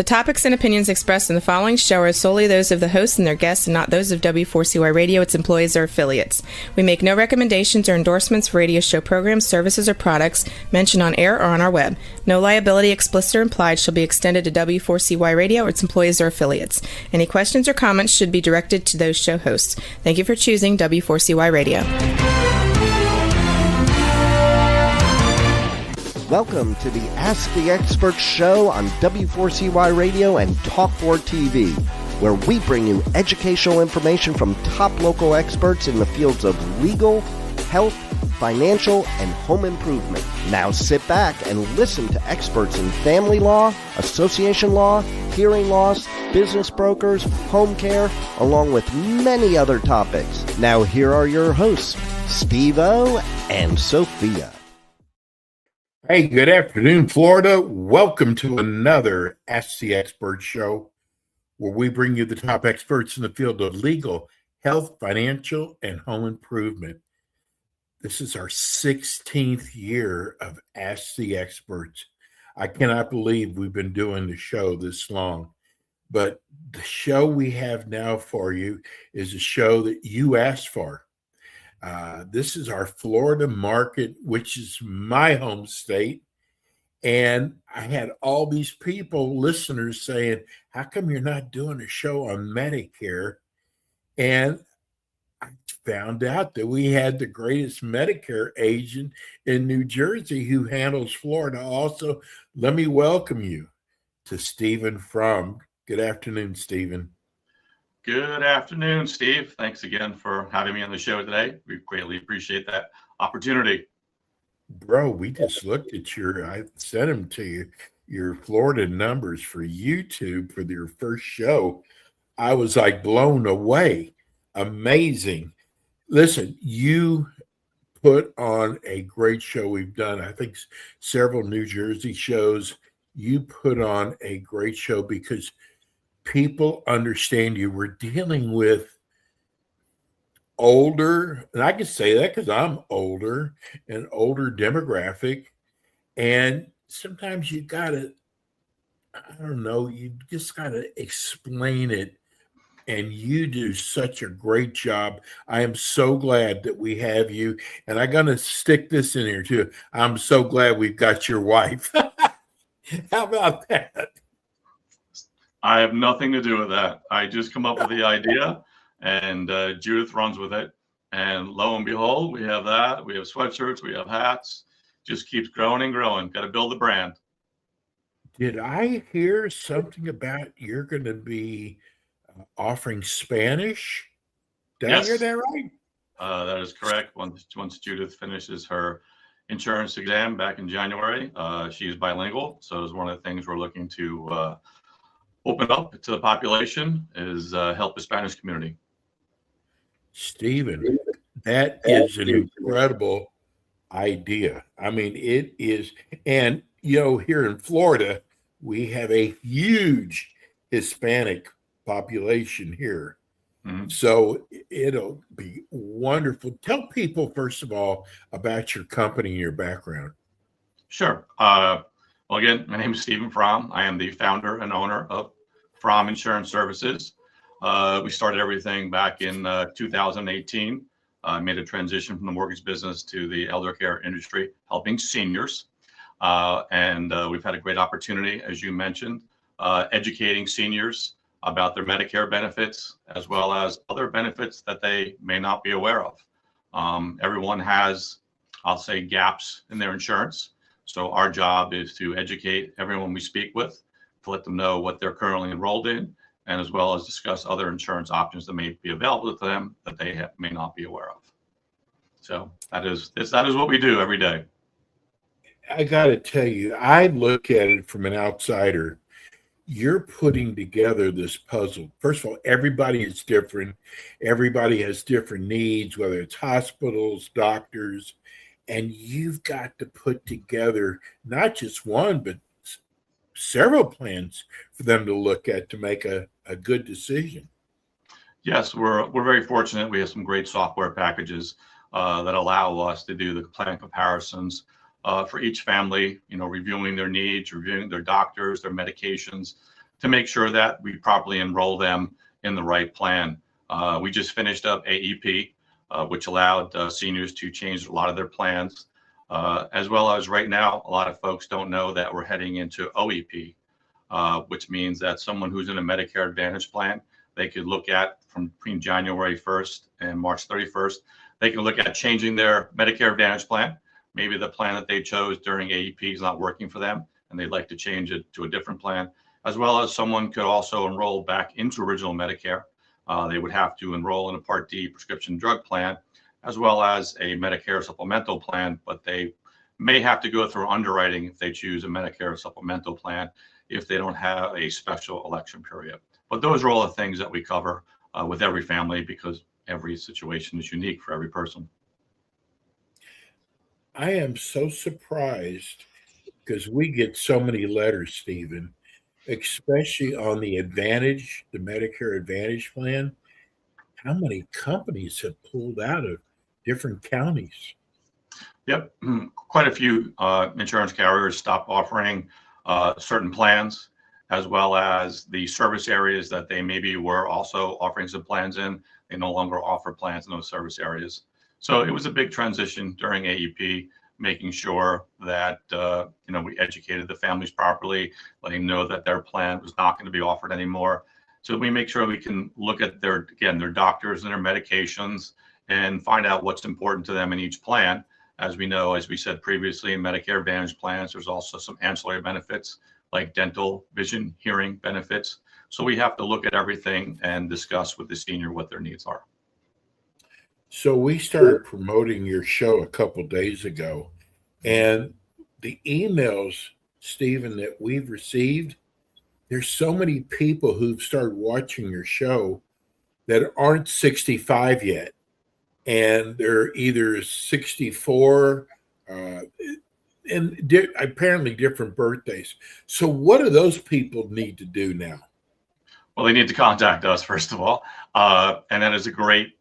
topics and opinions expressed in the following show are solely those of the hosts and their guests and not those of W4CY Radio, its employees, or affiliates. We make no recommendations or endorsements for radio show programs, services, or products mentioned on air or on our web. No liability, explicit or implied, shall be extended to W4CY Radio or its employees or affiliates. Any questions or comments should be directed to those show hosts. Thank you for choosing W4CY Radio. Welcome to the Ask the Expert show on W4CY Radio and Talk4 TV, where we bring you educational information from top local experts in the fields of legal, health, financial, and home improvement. Now sit back and listen to experts in family law, association law, hearing loss, business brokers, home care, along with many other topics. Now here are your hosts, Steve-O and Sophia. Hey, good afternoon, Florida. Welcome to another Ask the Expert show, where we bring you the top experts in the field of legal, health, financial, and home improvement. This is our 16th year of Ask the Experts. I cannot believe we've been doing the show this long, but the show we have now for you is a show that you asked for. This is our Florida market, which is my home state. And I had all these people, listeners, saying, how come you're not doing a show on Medicare? And I found out that we had the greatest Medicare agent in New Jersey who handles Florida. Also, let me welcome you to Stephen Fromm. Good afternoon, Stephen. Good afternoon, Steve. Thanks again for having me on the show today. We greatly appreciate that opportunity. Bro, we just looked at I sent them to you, your Florida numbers for YouTube for your first show. I was like blown away. Amazing. Listen, you put on a great show. We've done, I think, several New Jersey shows. You put on a great show because people understand you. We're dealing with older, and I can say that because I'm older, an older demographic. And sometimes you gotta, you just gotta explain it. And you do such a great job. I am so glad that we have you. And I'm gonna stick this in here too. I'm so glad we've got your wife. How about that? I have nothing to do with that. I just come up with the idea, and Judith runs with it. And lo and behold, we have that. We have sweatshirts. We have hats. Just keeps growing and growing. Got to build the brand. Did I hear something about you're going to be offering Spanish? Did I hear that right? That is correct. Once Judith finishes her insurance exam back in January, she's bilingual. So it's one of the things we're looking to open up to the population is help the Spanish community. Stephen, that is an incredible idea. I mean, it is. And, here in Florida, we have a huge Hispanic population here. Mm-hmm. So it'll be wonderful. Tell people, first of all, about your company and your background. Sure. Well, again, my name is Stephen Fromm. I am the founder and owner of Fromm Insurance Services. We started everything back in 2018. Made a transition from the mortgage business to the elder care industry, helping seniors. And we've had a great opportunity, as you mentioned, educating seniors about their Medicare benefits, as well as other benefits that they may not be aware of. Everyone has, I'll say, gaps in their insurance. So our job is to educate everyone we speak with, to let them know what they're currently enrolled in, and as well as discuss other insurance options that may be available to them that they may not be aware of. So that is what we do every day. I got to tell you, I look at it from an outsider. You're putting together this puzzle. First of all, everybody is different. Everybody has different needs, whether it's hospitals, doctors, and you've got to put together not just one, but several plans for them to look at to make a good decision. Yes, we're very fortunate. We have some great software packages that allow us to do the plan comparisons for each family, reviewing their needs, reviewing their doctors, their medications, to make sure that we properly enroll them in the right plan. We just finished up AEP, which allowed seniors to change a lot of their plans, as well as right now, a lot of folks don't know that we're heading into OEP, which means that someone who's in a Medicare Advantage plan, they could look at from between January 1st and March 31st, they can look at changing their Medicare Advantage plan. Maybe the plan that they chose during AEP is not working for them, and they'd like to change it to a different plan, as well as someone could also enroll back into original Medicare. They would have to enroll in a Part D prescription drug plan, as well as a Medicare supplemental plan, but they may have to go through underwriting if they choose a Medicare supplemental plan if they don't have a special election period. But those are all the things that we cover with every family, because every situation is unique for every person. I am so surprised because we get so many letters, Stephen, especially on the Medicare Advantage plan. How many companies have pulled out of different counties? Yep, quite a few insurance carriers stopped offering certain plans, as well as the service areas that they maybe were also offering some plans in. They no longer offer plans in those service areas. So it was a big transition during AEP, making sure that we educated the families properly, letting them know that their plan was not going to be offered anymore. So we make sure we can look at their doctors and their medications and find out what's important to them in each plan. As we know, as we said previously, in Medicare Advantage plans, there's also some ancillary benefits like dental, vision, hearing benefits. So we have to look at everything and discuss with the senior what their needs are. So we started promoting your show a couple days ago, and the emails, Stephen, that we've received, there's so many people who've started watching your show that aren't 65 yet, and they're either 64 and apparently different birthdays. So what do those people need to do now? Well, they need to contact us, first of all. And that is a great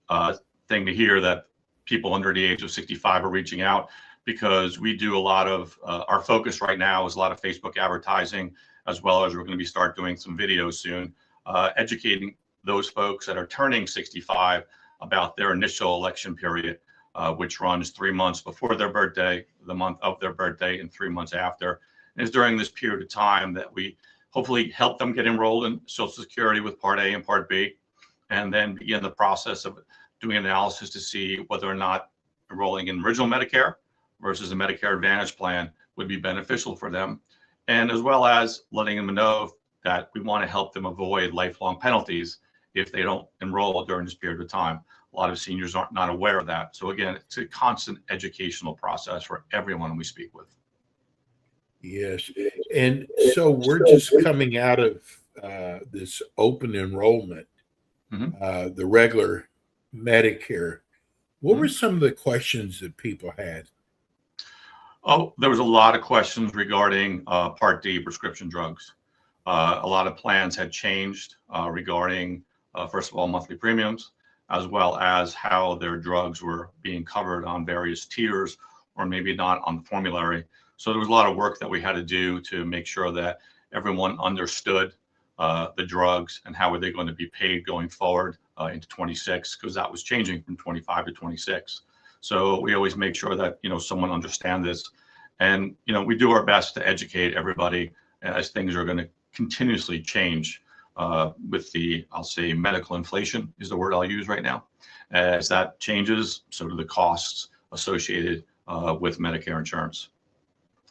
thing to hear, that people under the age of 65 are reaching out, because we do a lot of our focus right now is a lot of Facebook advertising, as well as we're going to start doing some videos soon, educating those folks that are turning 65 about their initial election period, which runs 3 months before their birthday, the month of their birthday, and 3 months after. And it's during this period of time that we hopefully help them get enrolled in Social Security with Part A and Part B, and then begin the process of doing analysis to see whether or not enrolling in original Medicare versus a Medicare Advantage plan would be beneficial for them, and as well as letting them know that we want to help them avoid lifelong penalties if they don't enroll during this period of time. A lot of seniors aren't not aware of that. So again, it's a constant educational process for everyone we speak with. Yes. And so we're just coming out of this open enrollment, the regular Medicare. What were some of the questions that people had? Oh, there was a lot of questions regarding Part D prescription drugs. A lot of plans had changed regarding, first of all, monthly premiums, as well as how their drugs were being covered on various tiers, or maybe not on the formulary. So there was a lot of work that we had to do to make sure that everyone understood the drugs and how were they going to be paid going forward into 26, because that was changing from 25 to 26. So we always make sure that, someone understands this. And, we do our best to educate everybody as things are going to continuously change with the, I'll say, medical inflation is the word I'll use right now. As that changes, so do the costs associated with Medicare insurance.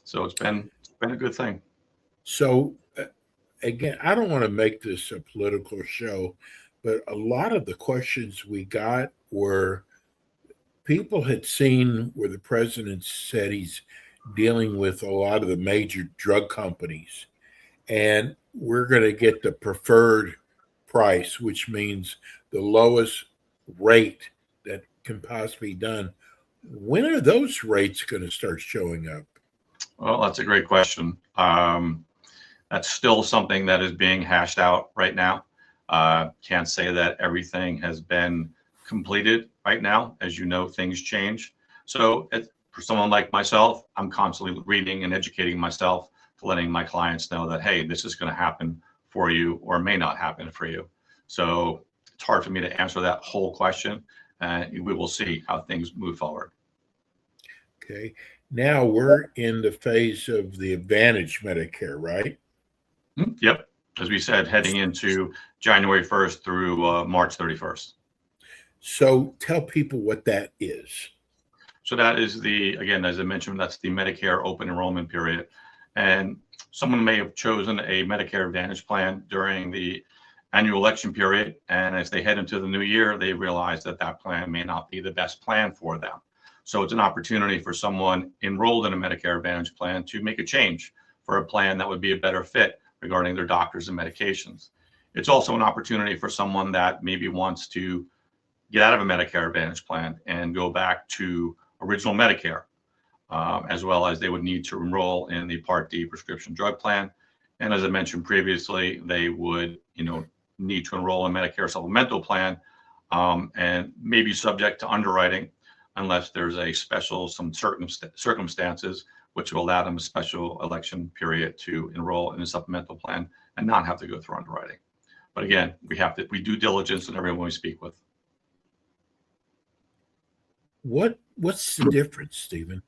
So it's been a good thing. So again, I don't want to make this a political show, but a lot of the questions we got were people had seen where the president said he's dealing with a lot of the major drug companies, and we're going to get the preferred price, which means the lowest rate that can possibly be done. When are those rates going to start showing up? Well, that's a great question. That's still something that is being hashed out right now. Can't say that everything has been completed right now. As you know, things change. So for someone like myself, I'm constantly reading and educating myself, letting my clients know that, hey, this is going to happen for you or may not happen for you. So it's hard for me to answer that whole question, and we will see how things move forward. Okay. Now we're in the phase of the Advantage Medicare, right? Yep. As we said, heading into January 1st through March 31st. So tell people what that is. So that is again, as I mentioned, that's the Medicare open enrollment period. And someone may have chosen a Medicare Advantage plan during the annual election period. And as they head into the new year, they realize that that plan may not be the best plan for them. So it's an opportunity for someone enrolled in a Medicare Advantage plan to make a change for a plan that would be a better fit regarding their doctors and medications. It's also an opportunity for someone that maybe wants to get out of a Medicare Advantage plan and go back to original Medicare, as well as they would need to enroll in the Part D prescription drug plan. And as I mentioned previously, they would, need to enroll in Medicare supplemental plan, and maybe subject to underwriting unless there's some certain circumstances which will allow them a special election period to enroll in a supplemental plan and not have to go through underwriting. But again, we do diligence in everyone we speak with. What's the difference, Stephen?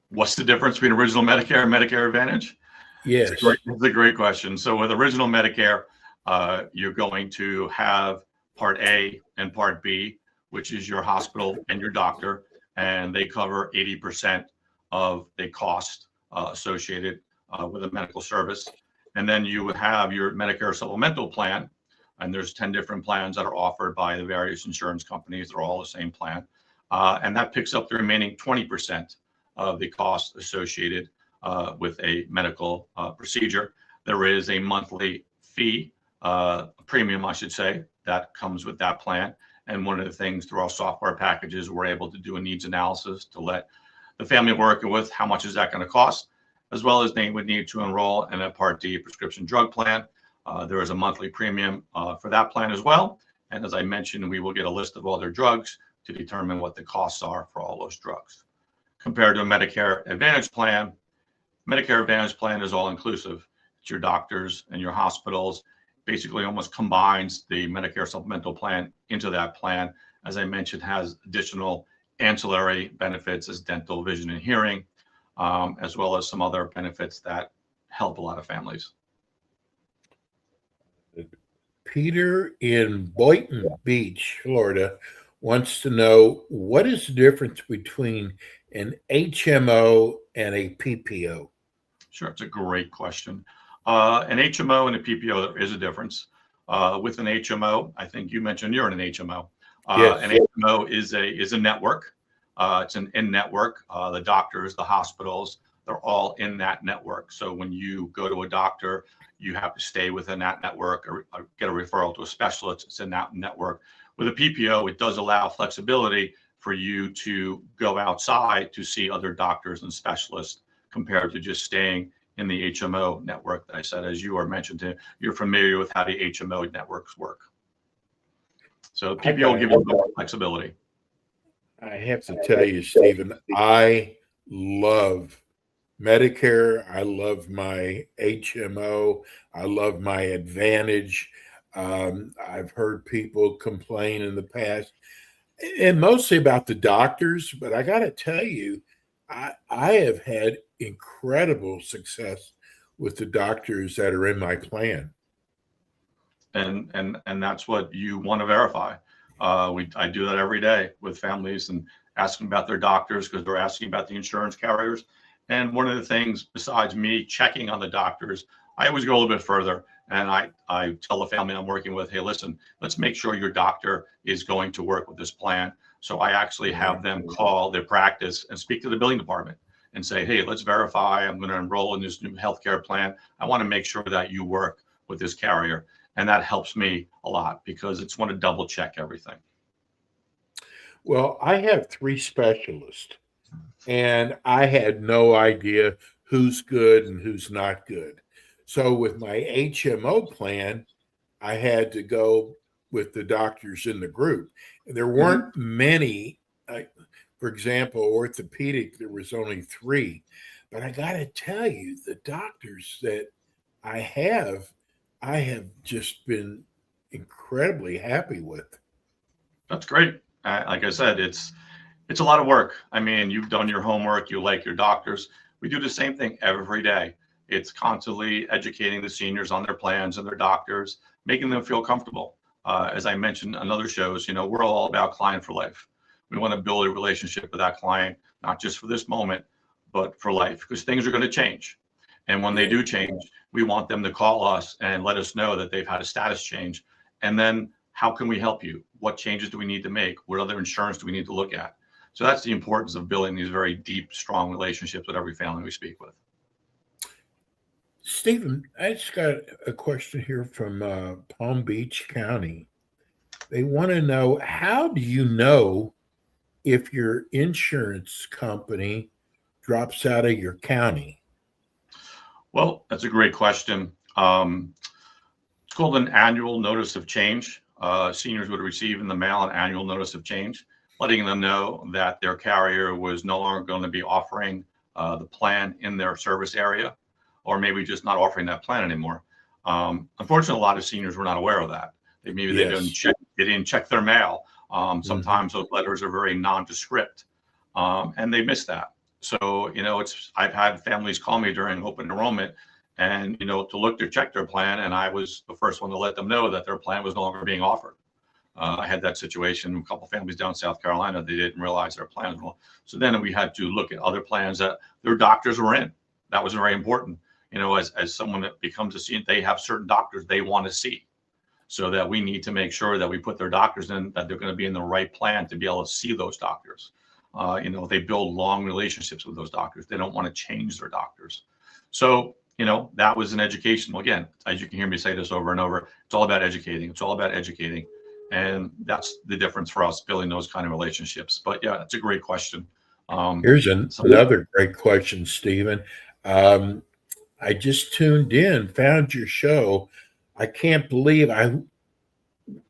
What's the difference between original Medicare and Medicare Advantage? Yes. It's a great question. So with original Medicare, you're going to have Part A and Part B, which is your hospital and your doctor, and they cover 80% of the cost associated with a medical service. And then you would have your Medicare supplemental plan, and there's 10 different plans that are offered by the various insurance companies. They're all the same plan. And that picks up the remaining 20% of the cost associated with a medical procedure. There is a monthly fee, premium, I should say, that comes with that plan. And one of the things through our software packages, we're able to do a needs analysis to let the family we're working with, how much is that going to cost, as well as they would need to enroll in a Part D prescription drug plan. There is a monthly premium for that plan as well. And as I mentioned, we will get a list of all their drugs to determine what the costs are for all those drugs. Compared to a Medicare Advantage plan is all inclusive. It's your doctors and your hospitals, basically almost combines the Medicare supplemental plan into that plan. As I mentioned, has additional ancillary benefits as dental, vision, and hearing, as well as some other benefits that help a lot of families. Peter in Boynton Beach, Florida, wants to know what is the difference between an HMO and a PPO? Sure, it's a great question. An HMO and a PPO, there is a difference. With an HMO, I think you mentioned you're in an HMO. Yes. An HMO is a network. It's an in-network. The doctors, the hospitals, they're all in that network. So when you go to a doctor, you have to stay within that network or get a referral to a specialist. It's in that network. With a PPO, it does allow flexibility for you to go outside to see other doctors and specialists compared to just staying in the HMO network that I said, as you are mentioned, you're familiar with how the HMO networks work. So PPO will give you more flexibility. I have to tell you, Stephen, I love Medicare. I love my HMO. I love my Advantage. I've heard people complain in the past, and mostly about the doctors, but I got to tell you, I have had incredible success with the doctors that are in my plan. And that's what you want to verify. I do that every day with families and ask them about their doctors because they're asking about the insurance carriers. And one of the things, besides me checking on the doctors, I always go a little bit further. And I tell the family I'm working with, hey, listen, let's make sure your doctor is going to work with this plan. So I actually have them call their practice and speak to the billing department and say, hey, let's verify. I'm going to enroll in this new healthcare plan. I want to make sure that you work with this carrier. And that helps me a lot because it's want to double check everything. Well, I have 3 specialists, and I had no idea who's good and who's not good. So with my HMO plan, I had to go with the doctors in the group. There weren't many. For example, orthopedic, there was only 3. But I got to tell you, the doctors that I have, I have just been incredibly happy with. That's great. Like I said, it's a lot of work. I mean, you've done your homework. You like your doctors. We do the same thing every day. It's constantly educating the seniors on their plans and their doctors, making them feel comfortable. As I mentioned on other shows, we're all about client for life. We want to build a relationship with that client, not just for this moment, but for life, because things are going to change. And when they do change, we want them to call us and let us know that they've had a status change. And then how can we help you? What changes do we need to make? What other insurance do we need to look at? So that's the importance of building these very deep, strong relationships with every family we speak with. Stephen, I just got a question here from Palm Beach County. They want to know, how do you know if your insurance company drops out of your county? Well, that's a great question. It's called an annual notice of change. Seniors would receive in the mail an annual notice of change, letting them know that their carrier was no longer going to be offering the plan in their service area, or maybe just not offering that plan anymore. Unfortunately, a lot of seniors were not aware of that. They didn't check their mail. Sometimes those letters are very nondescript, and they miss that. So, I've had families call me during open enrollment and, to look to check their plan. And I was the first one to let them know that their plan was no longer being offered. I had that situation, a couple of families down in South Carolina, they didn't realize their plan was. So then we had to look at other plans that their doctors were in. That was very important. As someone that becomes a senior, they have certain doctors they want to see. So that we need to make sure that we put their doctors in, that they're going to be in the right plan to be able to see those doctors. They build long relationships with those doctors. They don't want to change their doctors. So, that was an educational, again, as you can hear me say this over and over, it's all about educating. It's all about educating. And that's the difference for us, building those kind of relationships. But yeah, it's a great question. Here's another great question, Stephen. I just tuned in, found your show. I can't believe, I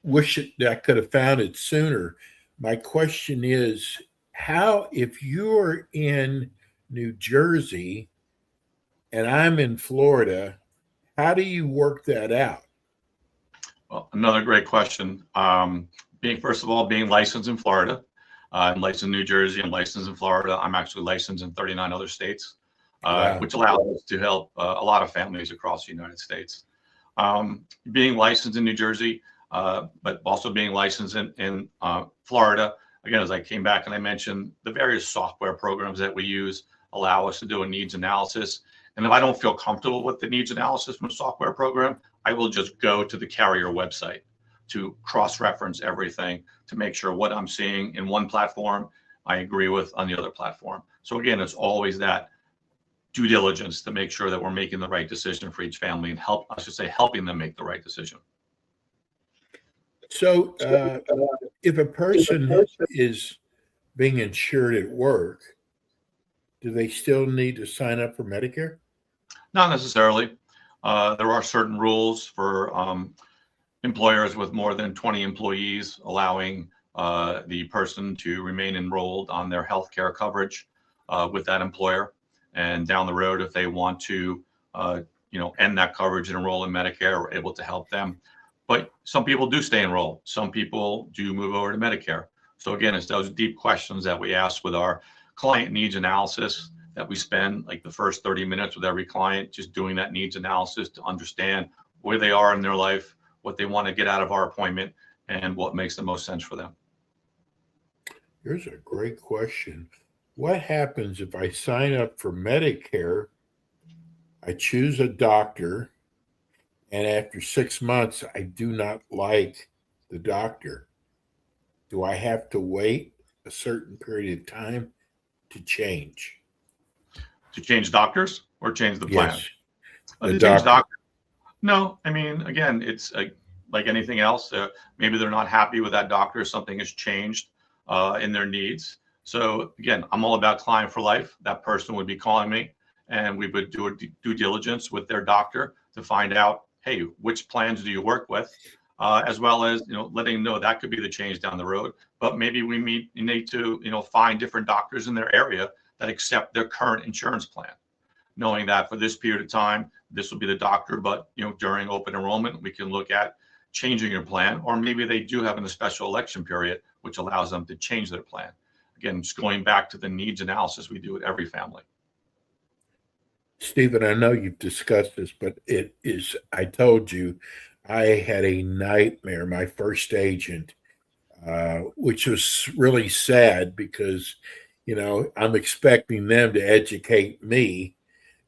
wish that I could have found it sooner. My question is, how, if you're in New Jersey and I'm in Florida, how do you work that out? Well, another great question. First of all, being licensed in Florida, I'm licensed in New Jersey, I'm licensed in Florida. I'm actually licensed in 39 other states, which allows us to help a lot of families across the United States. Being licensed in New Jersey, but also being licensed in Florida, again, as I came back and I mentioned, the various software programs that we use allow us to do a needs analysis. And if I don't feel comfortable with the needs analysis from a software program, I will just go to the carrier website to cross-reference everything to make sure what I'm seeing in one platform, I agree with on the other platform. So again, it's always that due diligence to make sure that we're making the right decision for each family and helping them make the right decision. So if a person is being insured at work, do they still need to sign up for Medicare? Not necessarily. There are certain rules for employers with more than 20 employees, allowing the person to remain enrolled on their health care coverage with that employer. And down the road, if they want to, end that coverage and enroll in Medicare, we're able to help them. But some people do stay enrolled. Some people do move over to Medicare. So again, it's those deep questions that we ask with our client needs analysis, that we spend like the first 30 minutes with every client, just doing that needs analysis to understand where they are in their life, what they want to get out of our appointment, and what makes the most sense for them. Here's a great question. What happens if I sign up for Medicare, I choose a doctor, and after 6 months, I do not like the doctor? Do I have to wait a certain period of time to change? To change doctors or change the plan? Yes, To change doctor. No, I mean, again, it's like anything else. Maybe they're not happy with that doctor. Something has changed in their needs. So again, I'm all about client for life. That person would be calling me, and we would do a due diligence with their doctor to find out, hey, which plans do you work with, as well as letting them know that could be the change down the road. But maybe we need to find different doctors in their area that accept their current insurance plan, knowing that for this period of time, this will be the doctor, but during open enrollment, we can look at changing your plan, or maybe they do have in a special election period, which allows them to change their plan. Again, just going back to the needs analysis we do with every family. Stephen, I know you've discussed this, but I told you, I had a nightmare, my first agent, which was really sad because, I'm expecting them to educate me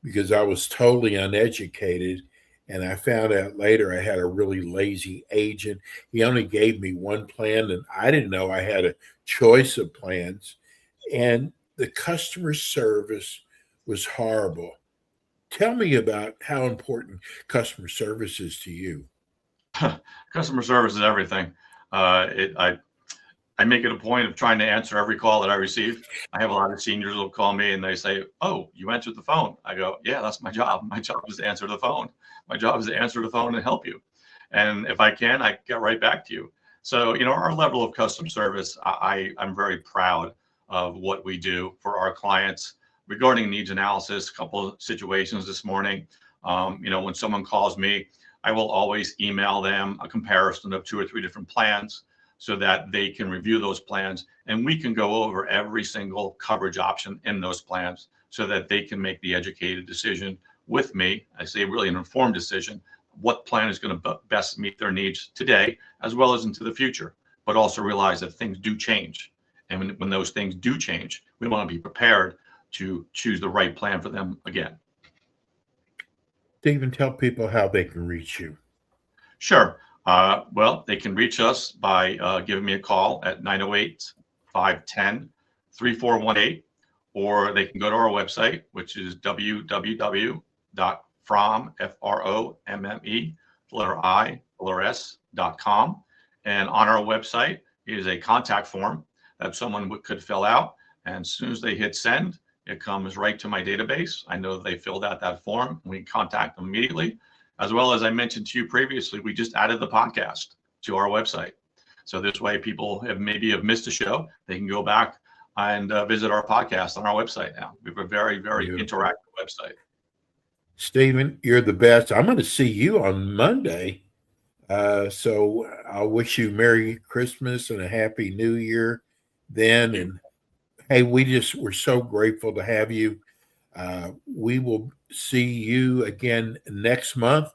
because I was totally uneducated. And I found out later I had a really lazy agent. He only gave me one plan, and I didn't know I had a choice of plans. And the customer service was horrible. Tell me about how important customer service is to you. Customer service is everything. I make it a point of trying to answer every call that I receive. I have a lot of seniors who will call me and they say, "Oh, you answered the phone." I go, "Yeah, that's my job. My job is to answer the phone. My job is to answer the phone and help you. And if I can, I get right back to you." So, our level of customer service, I'm very proud of what we do for our clients. Regarding needs analysis, a couple of situations this morning, when someone calls me, I will always email them a comparison of 2 or 3 different plans so that they can review those plans, and we can go over every single coverage option in those plans so that they can make the educated decision with me. I say really an informed decision, what plan is going to best meet their needs today as well as into the future, but also realize that things do change. And when those things do change, we want to be prepared to choose the right plan for them again. Stephen, tell people how they can reach you. Sure. Well, they can reach us by giving me a call at 908-510-3418, or they can go to our website, which is www.fromme.com. And on our website is a contact form that someone could fill out. And as soon as they hit send, it comes right to my database. I know they filled out that form. We contact them immediately. As well as I mentioned to you previously, we just added the podcast to our website. So this way people have missed a show. They can go back and visit our podcast on our website now. We have a very, very interactive website. Stephen, you're the best. I'm going to see you on Monday. So I'll wish you Merry Christmas and a Happy New Year then. And hey, we're so grateful to have you. We will see you again next month,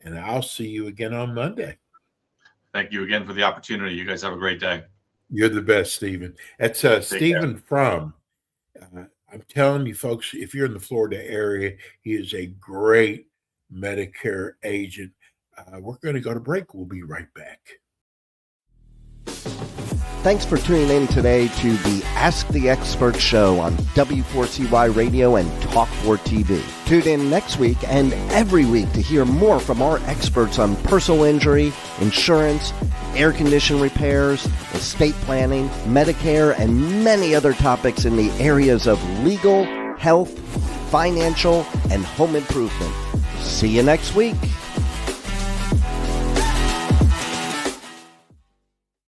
and I'll see you again on Monday. Thank you again for the opportunity. You guys have a great day. You're the best, Stephen. That's Stephen Fromm. I'm telling you, folks, if you're in the Florida area, he is a great Medicare agent. We're going to go to break. We'll be right back. Thanks for tuning in today to the Ask the Expert show on W4CY Radio and Talk4 TV. Tune in next week and every week to hear more from our experts on personal injury, insurance, air condition repairs, estate planning, Medicare, and many other topics in the areas of legal, health, financial, and home improvement. See you next week.